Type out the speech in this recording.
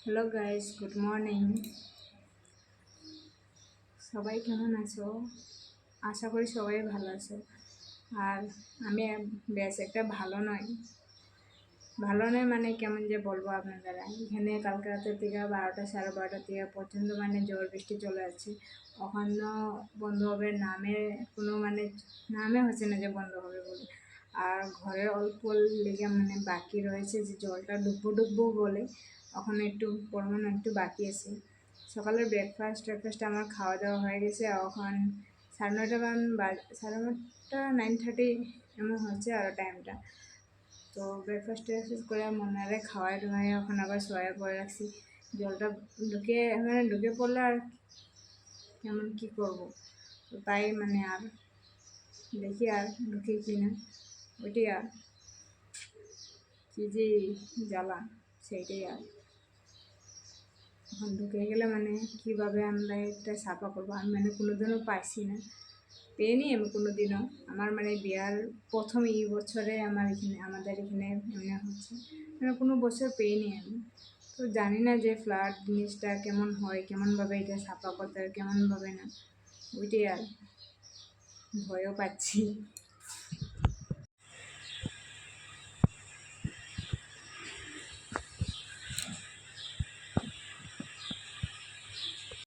Hello guys, good morning. সবাই কেমন আছো? আশা করি সবাই ভালো আছো। আর আমি বেশ একটা ভালো নয় মানে কেমন যে বলবো আপনারা। এখানে কালকে রাতের থেকে 12টা 12:30 থেকে প্রচণ্ড জ্বর বৃষ্টি চলে যাচ্ছে। ওখানেও বন্ধ হবে নামে হচ্ছে না যে বন্ধ হবে বলে। আর ঘরের অল্প লেগে বাকি রয়েছে যে জলটা ডুববো বলে ওখানে একটু পরিমাণ একটু বাকি আছে। সকালের ব্রেকফাস্ট আমার খাওয়া দাওয়া হয়ে গেছে। এখন 9:30 9:30 9:30 এমন হচ্ছে আরও টাইমটা। তো ব্রেকফাস্ট করে মনারে খাওয়াই দাওয়াই এখন আবার শোয়া পরে রাখছি। জলটা ঢুকে পড়লে আর কেমন কী করবো, তো তাই আর দেখি আর ঢুকে কি না। ওইটাই আর কি যে জ্বালা, সেইটাই আর এখন ঢুকে গেলে কীভাবে আমরা এটা সাফা করবো। আমি কোনোদিনও পাইছি না, পেইনি আমি কোনোদিনও। আমার বিয়ার প্রথম এই বছরে আমাদের এখানে হচ্ছে, কোনো বছর পেইনি আমি। তো জানি না যে ফ্লাড জিনিসটা কেমন হয়, কেমনভাবে এটা সাফা করতে হয়, কেমনভাবে না। ওইটাই আর ভয়ও পাচ্ছি।